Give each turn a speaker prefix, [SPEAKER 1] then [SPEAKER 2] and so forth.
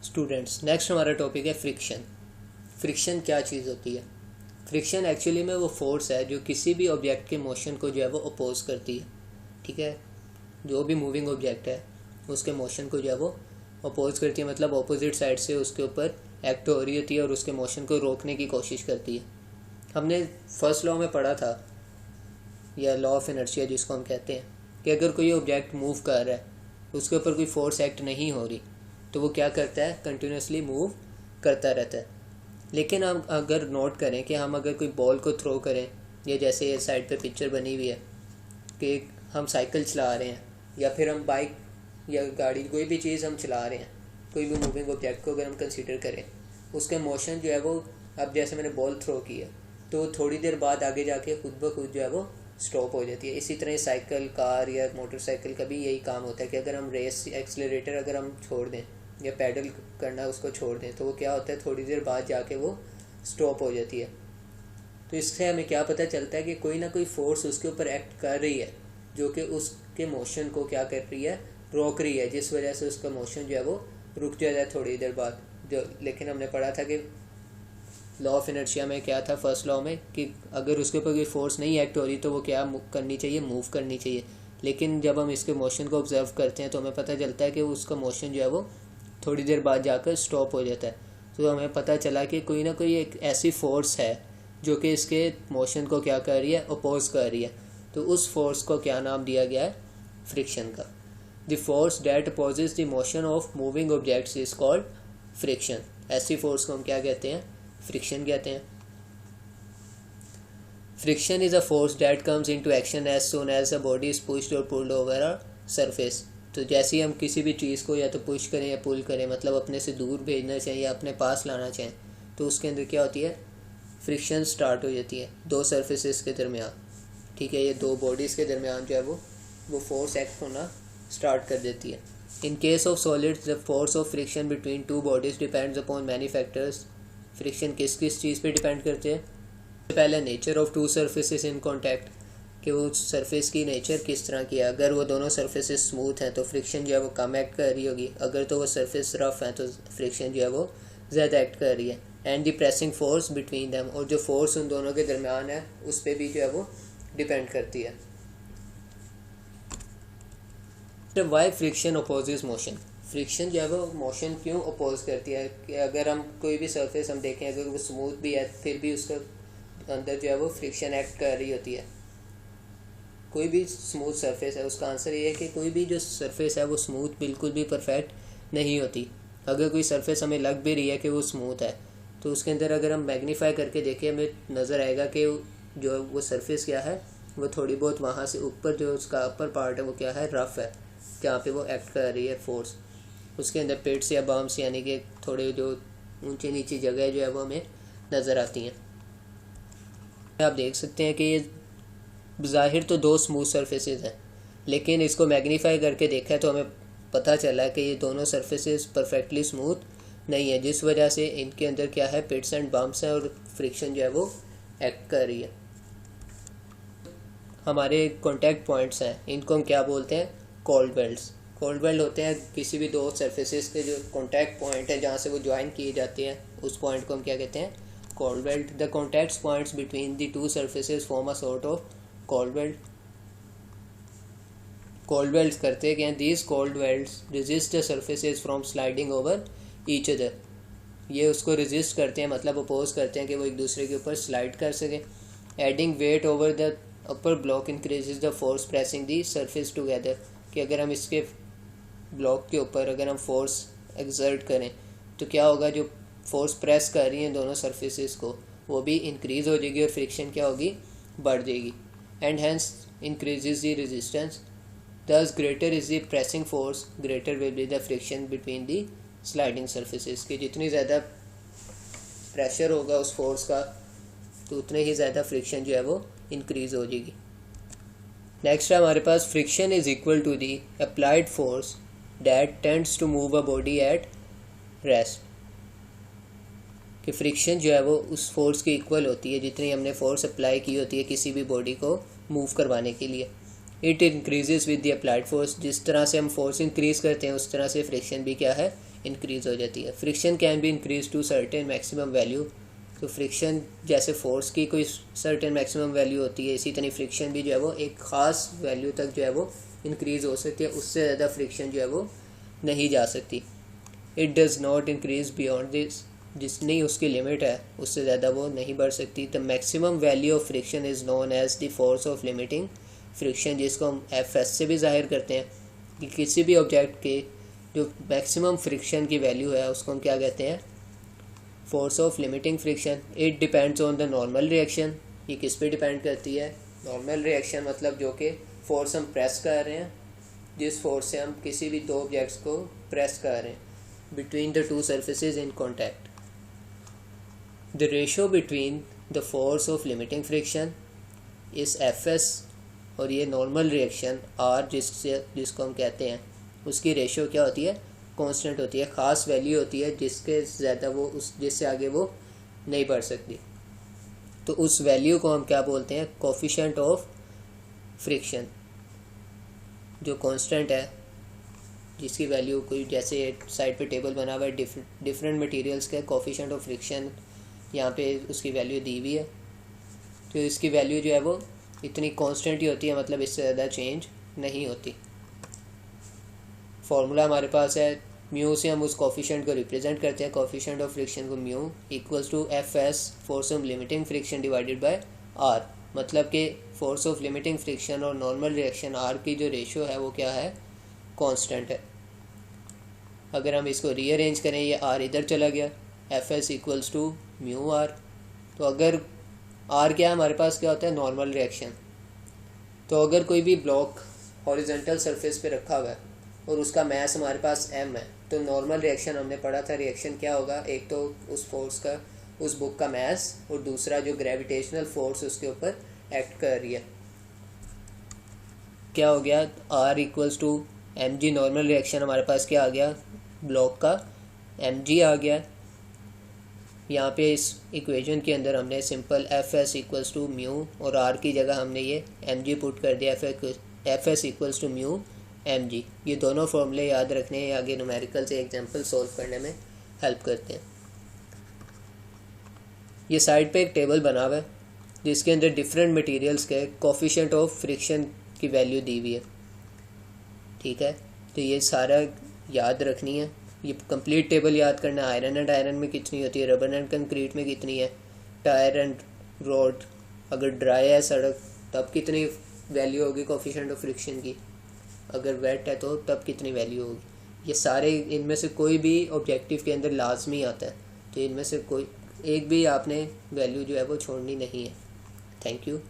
[SPEAKER 1] Students, next हमारा topic है friction. Friction क्या चीज़ होती है? फ्रिक्शन एक्चुअली में वो फोर्स है जो किसी भी ऑब्जेक्ट के मोशन को जो है वो अपोज करती है। ठीक है, जो भी मूविंग ऑब्जेक्ट है उसके मोशन को जो है वो अपोज करती है, मतलब अपोजिट साइड से उसके ऊपर एक्ट हो रही होती है और उसके मोशन को रोकने की कोशिश करती है। हमने फर्स्ट लॉ में पढ़ा था, या लॉ ऑफ इनर्शिया जिसको हम कहते हैं, कि अगर कोई ऑब्जेक्ट मूव कर रहा है उसके ऊपर कोई फोर्स एक्ट नहीं हो रही तो वो क्या करता है, कंटिन्यूसली मूव करता रहता है। लेकिन हम अगर नोट करें कि हम अगर कोई बॉल को थ्रो करें, या जैसे ये साइड पे पिक्चर बनी हुई है कि हम साइकिल चला रहे हैं या फिर हम बाइक या गाड़ी, कोई भी चीज़ हम चला रहे हैं, कोई भी मूविंग ऑब्जेक्ट को अगर हम कंसीडर करें, उसके मोशन जो है वो, अब जैसे मैंने बॉल थ्रो की है तो थोड़ी देर बाद आगे जाके खुद ब खुद जो है वो स्टॉप हो जाती है। इसी तरह साइकिल, कार या मोटरसाइकिल का भी यही काम होता है कि अगर हम रेस एक्सीलरेटर अगर हम छोड़ दें या पैडल करना उसको छोड़ दें तो वो क्या होता है, थोड़ी देर बाद जाके वो स्टॉप हो जाती है। तो इससे हमें क्या पता चलता है कि कोई ना कोई फोर्स उसके ऊपर एक्ट कर रही है जो कि उसके मोशन को क्या कर रही है, रोक रही है, जिस वजह से उसका मोशन जो है वो रुक जाता है थोड़ी देर बाद। जो लेकिन हमने पढ़ा था कि लॉ ऑफ इनर्शिया में क्या था फर्स्ट लॉ में, कि अगर उसके ऊपर कोई फोर्स नहीं एक्ट हो रही तो वो क्या करनी चाहिए, मूव करनी चाहिए। लेकिन जब हम इसके मोशन को ऑब्जर्व करते हैं तो हमें पता चलता है कि उसका मोशन जो है वो थोड़ी देर बाद जाकर स्टॉप हो जाता है। तो हमें पता चला कि कोई ना कोई एक ऐसी फोर्स है जो कि इसके मोशन को क्या कर रही है, अपोज कर रही है। तो उस फोर्स को क्या नाम दिया गया है, फ्रिक्शन का। The force that opposes the motion of moving objects is called friction. ऐसी फोर्स को हम क्या कहते हैं, फ्रिक्शन कहते हैं। Friction is a force that comes into action as soon as a body is pushed और पुल्ड ओवर अ सरफेस। तो जैसे ही हम किसी भी चीज़ को या तो पुश करें या पुल करें, मतलब अपने से दूर भेजना चाहें या अपने पास लाना चाहें, तो उसके अंदर क्या होती है, फ्रिक्शन स्टार्ट हो जाती है दो सरफेसेस के दरमियान। ठीक है, ये दो बॉडीज़ के दरमियान जो है वो फोर्स एक्ट होना स्टार्ट कर देती है। In case of solids the force of friction between two bodies depends upon many factors. Friction किस किस चीज़ पे डिपेंड करते हैं? पहले nature of to surfaces in contact, कि वो सरफेस की नेचर किस तरह की है। अगर वो दोनों सरफेसेस स्मूथ हैं तो फ्रिक्शन जो है वो कम एक्ट कर रही होगी, अगर तो वो सरफेस रफ है तो फ्रिक्शन जो है वो ज़्यादा एक्ट कर रही है। And the pressing force between them, और जो फोर्स उन दोनों के दरमियान है उस पर भी जो है वो डिपेंड करती है। Why friction opposes motion. Friction जो है वो मोशन क्यों अपोज करती है? कि अगर हम कोई भी सरफेस हम देखें, अगर वो स्मूथ भी है फिर भी उसका अंदर जो है वो फ्रिक्शन एक्ट कर रही होती है। कोई भी स्मूथ सरफेस है, उसका आंसर ये है कि कोई भी जो सरफेस है वो स्मूथ बिल्कुल भी परफेक्ट नहीं होती। अगर कोई सरफेस हमें लग भी रही है कि वो स्मूथ है तो उसके अंदर अगर हम मैग्नीफाई करके देखें हमें नज़र आएगा कि जो वो सरफेस क्या है, वो थोड़ी बहुत वहाँ से ऊपर जो उसका अपर पार्ट है वो क्या है, रफ है, जहाँ पे वो एक्ट कर रही है फोर्स। उसके अंदर पेट्स या बम्स यानी कि थोड़े जो ऊंची नीची जगह जो है वो हमें नज़र आती हैं। आप देख सकते हैं कि ये ज़ाहिर तो दो स्मूथ सरफेसेस हैं, लेकिन इसको मैग्नीफाई करके देखा है तो हमें पता चला कि ये दोनों सरफेसेस परफेक्टली स्मूथ नहीं है, जिस वजह से इनके अंदर क्या है, पिट्स एंड बम्प्स हैं और फ्रिक्शन जो है वो एक्ट कर रही है। हमारे कॉन्टैक्ट पॉइंट्स हैं, इनको हम क्या बोलते हैं, कोल्ड वेल्ड्स। कोल्ड वेल्ड होते हैं किसी भी दो सरफेसेस के जो कॉन्टैक्ट पॉइंट है जहाँ से वो ज्वाइन किए जाते हैं, उस पॉइंट को हम क्या कहते हैं, cold weld. The contact points between the two surfaces form a sort of cold weld. Cold welds करते क्या हैं, these cold welds resist the surfaces from sliding over each other. ये उसको रेजिस्ट करते हैं, मतलब अपोज करते हैं कि वो एक दूसरे के ऊपर स्लाइड कर सकें। Adding weight over the upper block increases the force pressing the surface together. कि अगर हम इसके ब्लॉक के ऊपर अगर हम फोर्स एक्सर्ट करें तो क्या होगा, जो फोर्स प्रेस कर रही हैं दोनों सरफेसेस को वो भी इंक्रीज़ हो जाएगी और फ्रिक्शन क्या होगी, बढ़ जाएगी। And hence increases the resistance, thus greater is the pressing force greater will be the friction between the sliding surfaces. कि जितनी ज़्यादा प्रेशर होगा उस फोर्स का तो उतने ही ज़्यादा फ्रिक्शन जो है वो इंक्रीज़ हो जाएगी। नेक्स्ट है हमारे पास, friction is equal to the applied force that tends to move a body at rest. कि फ्रिक्शन जो है वो उस फोर्स की इक्वल होती है जितनी हमने फोर्स अप्लाई की होती है किसी भी बॉडी को मूव करवाने के लिए। It increases with the applied force. जिस तरह से हम फोर्स इंक्रीज़ करते हैं उस तरह से फ्रिक्शन भी क्या है, इंक्रीज़ हो जाती है। Friction can be increase to certain maximum value. तो फ्रिक्शन जैसे फोर्स की कोई सर्टेन मैक्सिमम वैल्यू होती है, इसी तरह फ्रिक्शन भी जो है वो एक ख़ास वैल्यू तक जो है वो इंक्रीज़ हो सकती है, उससे ज़्यादा फ्रिक्शन जो है वो नहीं जा सकती। It does not increase beyond this, जितनी उसकी लिमिट है उससे ज़्यादा वो नहीं बढ़ सकती। The maximum value of friction is known as the force of limiting friction, जिसको हम एफ से भी जाहिर करते हैं कि किसी भी ऑब्जेक्ट के जो मैक्सिमम फ्रिक्शन की वैल्यू है उसको हम क्या कहते हैं, force of limiting friction. It depends on the normal reaction, ये किस पे डिपेंड करती है, नॉर्मल रिएक्शन मतलब जो कि फोर्स हम प्रेस कर रहे हैं, जिस फोर्स से हम किसी भी दो ऑब्जेक्ट्स को प्रेस कर रहे हैं, between the two surfaces in contact. The ratio between the force of limiting friction इस एफएस और ये नॉर्मल रिएक्शन आर जिसको हम कहते हैं, उसकी रेशो क्या होती है, कांस्टेंट होती है, ख़ास वैल्यू होती है जिसके ज़्यादा वो जिससे आगे वो नहीं बढ़ सकती। तो उस वैल्यू को हम क्या बोलते हैं, कोफिशिएंट ऑफ फ्रिक्शन। जो कांस्टेंट है जिसकी वैल्यू कोई, जैसे साइड पे टेबल बना हुआ है डिफरेंट मटेरियल्स का कोफिशिएंट ऑफ फ्रिक्शन, यहाँ पे उसकी वैल्यू दी हुई है। तो इसकी वैल्यू जो है वो इतनी कांस्टेंट ही होती है, मतलब इससे ज़्यादा चेंज नहीं होती। फार्मूला हमारे पास है, म्यू से हम उस कोफिशिएंट को रिप्रेजेंट करते हैं, कोफिशिएंट ऑफ फ्रिक्शन को mu equals to F S force of limiting friction divided by R. मतलब कि फोर्स ऑफ लिमिटिंग फ्रिक्शन और नॉर्मल रिएक्शन आर की जो रेशो है वो क्या है, कांस्टेंट है। अगर हम इसको रीअरेंज करें, ये आर इधर चला गया, F S equals to mu R. तो अगर आर क्या है हमारे पास, क्या होता है, नॉर्मल रिएक्शन। तो अगर कोई भी ब्लॉक हॉरिजॉन्टल सरफेस पे रखा हुआ है और उसका मैस हमारे पास m है, तो नॉर्मल रिएक्शन हमने पढ़ा था, रिएक्शन क्या होगा, एक तो उस फोर्स का, उस बुक का मैस, और दूसरा जो ग्रेविटेशनल फोर्स उसके ऊपर एक्ट कर रही है। क्या हो गया, r equals to M G, normal reaction हमारे पास क्या आ गया, ब्लॉक का एम जी आ गया। यहाँ पे इस इक्वेशन के अंदर हमने simple F S equals to mu और आर की जगह हमने ये एम जी पुट कर दिया, F S equals to mu M G. ये दोनों फॉर्मूले याद रखने हैं, आगे न्यूमेरिकल से एग्जांपल सॉल्व करने में हेल्प करते हैं। ये साइड पे एक टेबल बना हुआ है जिसके अंदर डिफरेंट मटेरियल्स के कोफिशिएंट ऑफ फ्रिक्शन की वैल्यू दी हुई है, ठीक है। तो ये सारा याद रखनी है, ये कंप्लीट टेबल याद करना है। आयरन एंड आयरन में कितनी होती है, रबर एंड कंक्रीट में कितनी है, टायर एंड रोड, अगर ड्राई है सड़क तब कितनी वैल्यू होगी कोफिशिएंट ऑफ फ्रिक्शन की, अगर वेट है तो तब कितनी वैल्यू होगी। ये सारे, इनमें से कोई भी ऑब्जेक्टिव के अंदर लाजमी आता है, तो इनमें से कोई एक भी आपने वैल्यू जो है वो छोड़नी नहीं है। Thank you.